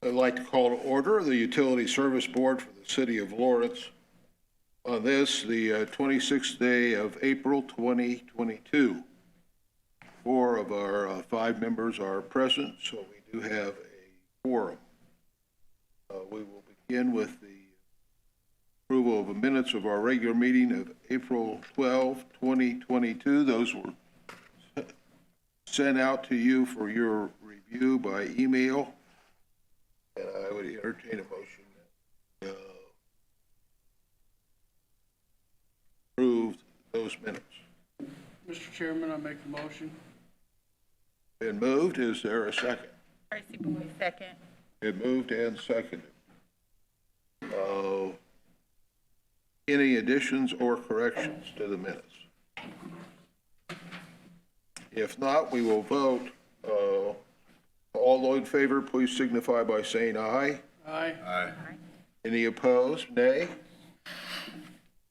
I'd like to call to order the Utility Service Board for the City of Lawrence on this, the 26th day of April 2022. 4 of our 5 members are present, so we do have a quorum. We will begin with the approval of the minutes of our regular meeting of April 12, 2022. Those were sent out to you for your review by email. And I would entertain a motion to approve those minutes. Mr. Chairman, I make the motion. Been moved. Is there a second? Tracy Boyd, second. Been moved and seconded. Any additions or corrections to the minutes? If not, we will vote. All those in favor, please signify by saying aye. Aye. Aye. Any opposed? Nay.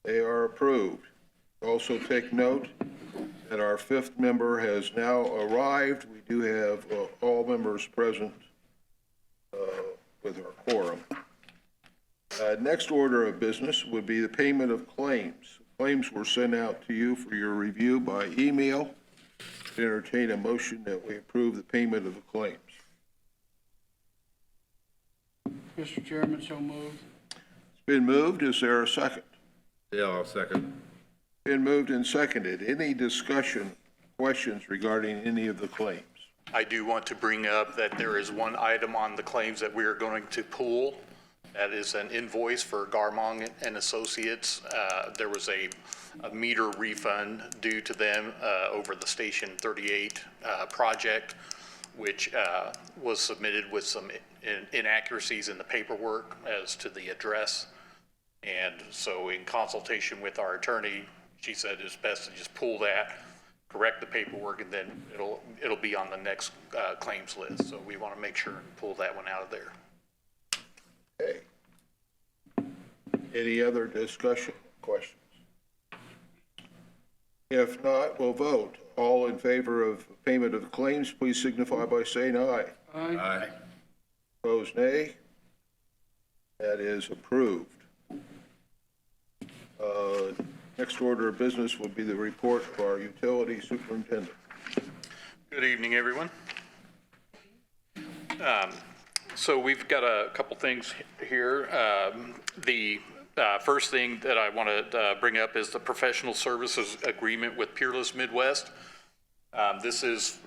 They are approved. Also take note that our 5th member has now arrived. We do have all members present with our quorum. Next order of business would be the payment of claims. Claims were sent out to you for your review by email. Entertain a motion that we approve the payment of the claims. Mr. Chairman, so moved. It's been moved. Is there a second? Yeah, I'll second. Been moved and seconded. Any discussion, questions regarding any of the claims? I do want to bring up that there is one item on the claims that we are going to pull. That is an invoice for Garmong and Associates. There was a meter refund due to them over the Station 38 project, which was submitted with some inaccuracies in the paperwork as to the address. And so in consultation with our attorney, she said it's best to just pull that, correct the paperwork, and then it'll be on the next claims list. So we want to make sure and pull that one out of there. Okay. Any other discussion, questions? If not, we'll vote. All in favor of payment of the claims, please signify by saying aye. Aye. Aye. Opposed, nay. That is approved. Next order of business will be the report of our utility superintendent. Good evening, everyone. So we've got a couple things here. The first thing that I want to bring up is the professional services agreement with Peerless Midwest. This is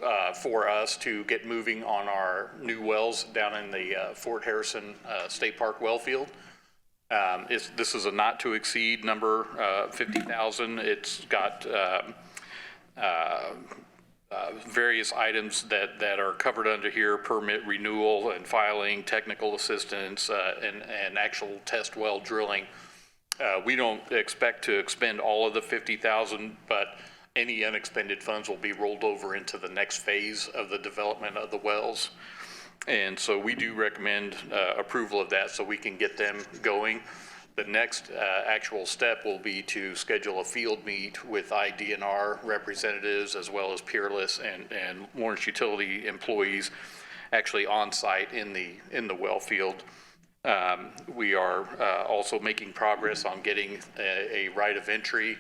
for us to get moving on our new wells down in the Fort Harrison State Park well field. This is a not to exceed number, 50,000. It's got various items that are covered under here: permit renewal and filing, technical assistance, and actual test well drilling. We don't expect to expend all of the 50,000, but any unexpended funds will be rolled over into the next phase of the development of the wells. And so we do recommend approval of that so we can get them going. The next actual step will be to schedule a field meet with IDNR representatives as well as Peerless and Lawrence Utility employees actually on site in the well field. We are also making progress on getting a right of entry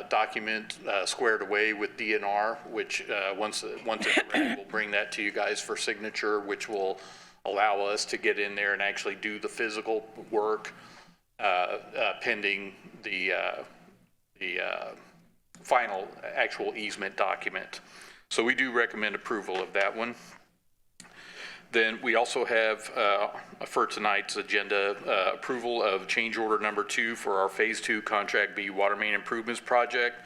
document squared away with DNR, which once it's ready, we'll bring that to you guys for signature, which will allow us to get in there and actually do the physical work pending the final actual easement document. So we do recommend approval of that one. Then we also have for tonight's agenda approval of change order number 2 for our phase 2 contract B water main improvements project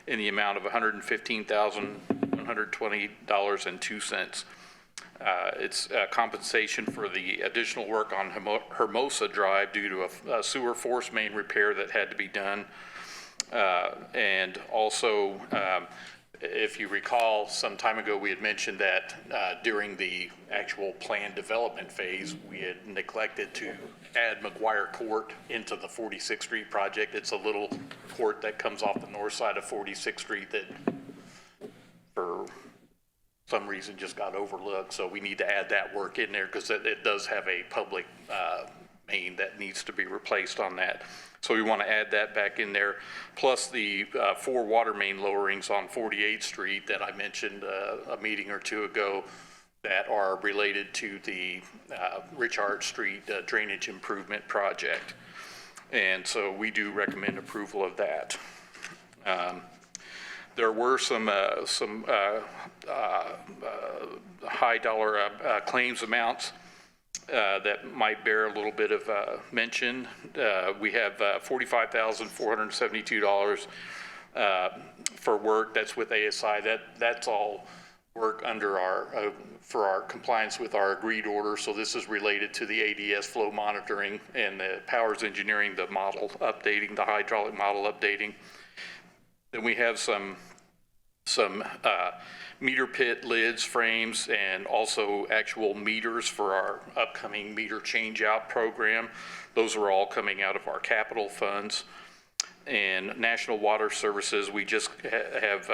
in the amount of $115,120.02. It's compensation for the additional work on Hermosa Drive due to a sewer force main repair that had to be done. And also, if you recall, some time ago, we had mentioned that during the actual plan development phase, we had neglected to add McGuire Court into the 46th Street project. It's a little court that comes off the north side of 46th Street that for some reason just got overlooked. So we need to add that work in there because it does have a public main that needs to be replaced on that. So we want to add that back in there, plus the 4 water main lowerings on 48th Street that I mentioned a meeting or two ago that are related to the Richard Street drainage improvement project. And so we do recommend approval of that. There were some high dollar claims amounts that might bear a little bit of mention. We have $45,472 for work that's with ASI. That's all work under our for our compliance with our agreed order. So this is related to the ADS flow monitoring and the Powers Engineering, the model updating, the hydraulic model updating. Then we have some meter pit lids, frames, and also actual meters for our upcoming meter change-out program. Those are all coming out of our capital funds. And National Water Services, we just have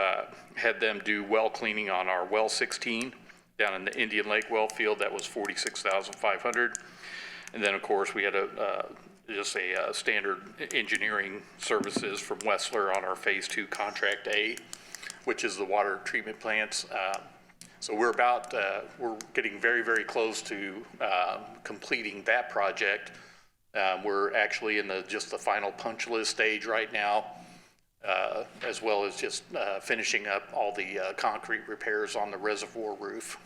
had them do well cleaning on our well 16 down in the Indian Lake well field. That was $46,500. And then, of course, we had just a standard engineering services from Wessler on our Phase 2 Contract A, which is the water treatment plants. So we're getting very, very close to completing that project. We're actually in just the final punch list stage right now, as well as just finishing up all the concrete repairs on the reservoir roof.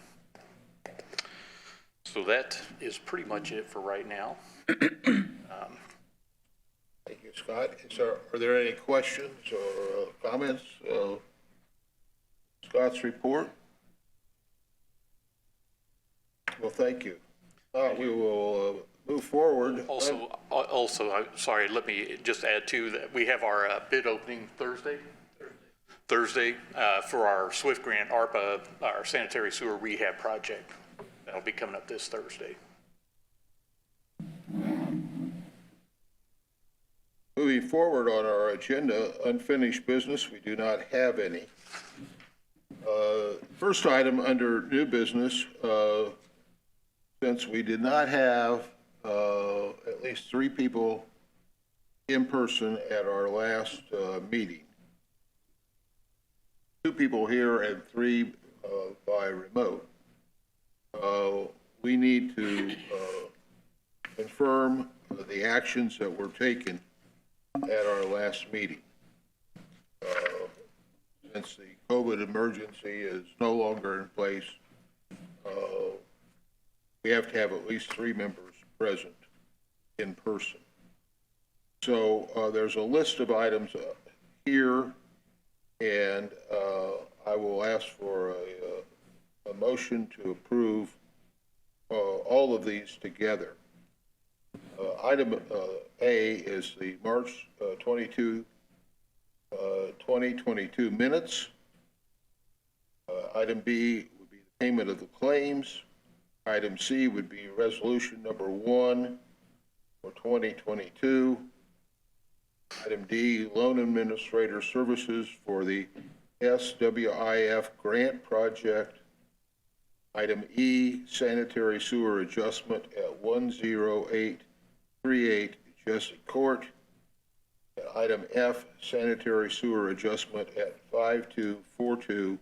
So that is pretty much it for right now. Thank you, Scott. Are there any questions or comments? Scott's report? Well, thank you. We will move forward. Also, I'm sorry, let me just add too that we have our bid opening Thursday for our SWIFT grant, ARPA, our sanitary sewer rehab project. That'll be coming up this Thursday. Moving forward on our agenda, unfinished business, we do not have any. First item under new business, since we did not have at least 3 people in person at our last meeting, 2 people here and 3 by remote, we need to confirm the actions that were taken at our last meeting. Since the COVID emergency is no longer in place, we have to have at least 3 members present in person. So there's a list of items here, and I will ask for a motion to approve all of these together. Item A is the March 22, 2022 minutes. Item B would be the payment of the claims. Item C would be resolution number 1 for 2022. Item D, loan administrator services for the SWIF grant project. Item E, sanitary sewer adjustment at 10838 Jessup Court. And item F, sanitary sewer adjustment at 5242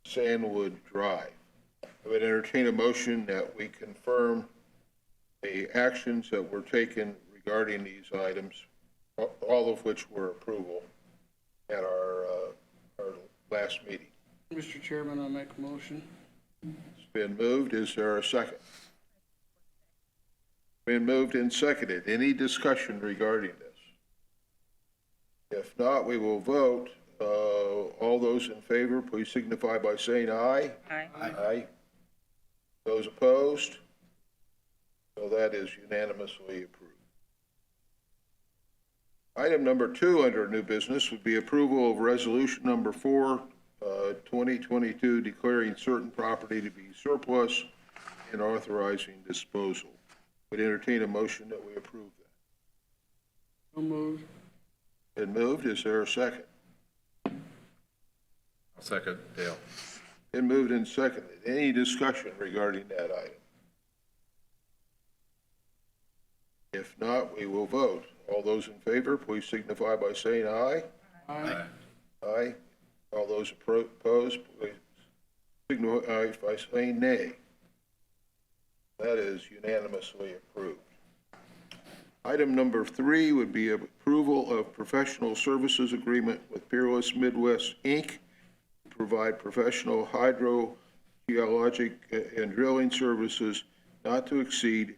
Sandwood Drive. I would entertain a motion that we confirm the actions that were taken regarding these items, all of which were approval at our last meeting. Mr. Chairman, I'll make a motion. It's been moved. Is there a second? Been moved and seconded. Any discussion regarding this? If not, we will vote. All those in favor, please signify by saying aye. Aye. Aye. Those opposed? So that is unanimously approved. Item number 2 under new business would be approval of resolution number 4, 2022, declaring certain property to be surplus and authorizing disposal. Would entertain a motion that we approve that. So moved. Been moved. Is there a second? I'll second, Dale. Been moved and seconded. Any discussion regarding that item? If not, we will vote. All those in favor, please signify by saying aye. Aye. Aye. All those opposed, please signify by saying nay. That is unanimously approved. Item number 3 would be approval of professional services agreement with Peerless Midwest, Inc. to provide professional hydrogeologic and drilling services not to exceed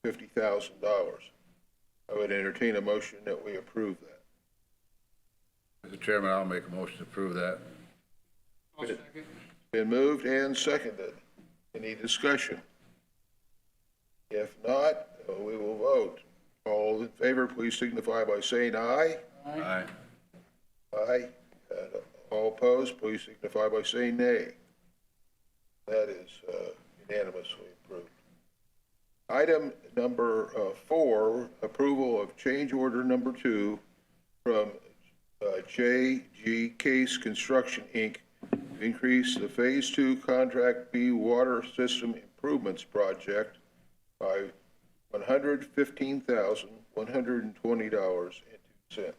$50,000. I would entertain a motion that we approve that. Mr. Chairman, I'll make a motion to approve that. I'll second. Been moved and seconded. Any discussion? If not, we will vote. All in favor, please signify by saying aye. Aye. Aye. And all opposed, please signify by saying nay. That is unanimously approved. Item number 4, approval of change order number 2 from J.G. Case Construction, Inc. to increase the Phase 2 Contract B Water System Improvements Project by $115,120.02.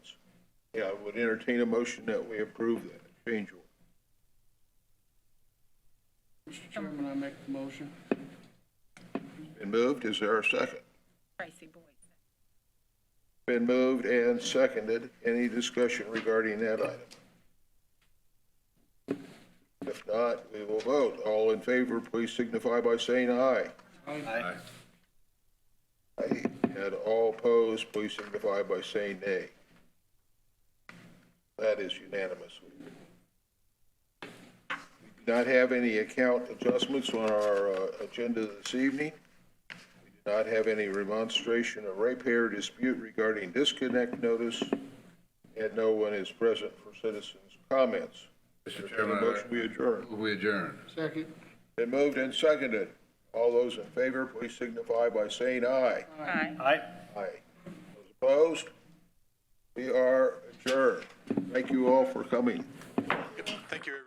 Yeah, I would entertain a motion that we approve that change order. Mr. Chairman, I make the motion. Been moved. Is there a second? Tracy Boyd. Been moved and seconded. Any discussion regarding that item? If not, we will vote. All in favor, please signify by saying aye. Aye. Aye. And all opposed, please signify by saying nay. That is unanimously. We do not have any account adjustments on our agenda this evening. We do not have any remonstration or ratepayer dispute regarding disconnect notice, and no one is present for citizens' comments. Mr. Chairman, Chairman, motion we adjourn. we adjourn. Second. Been moved and seconded. All those in favor, please signify by saying aye. Aye. Aye. Those opposed? We are adjourned. Thank you all for coming. Thank you, everyone.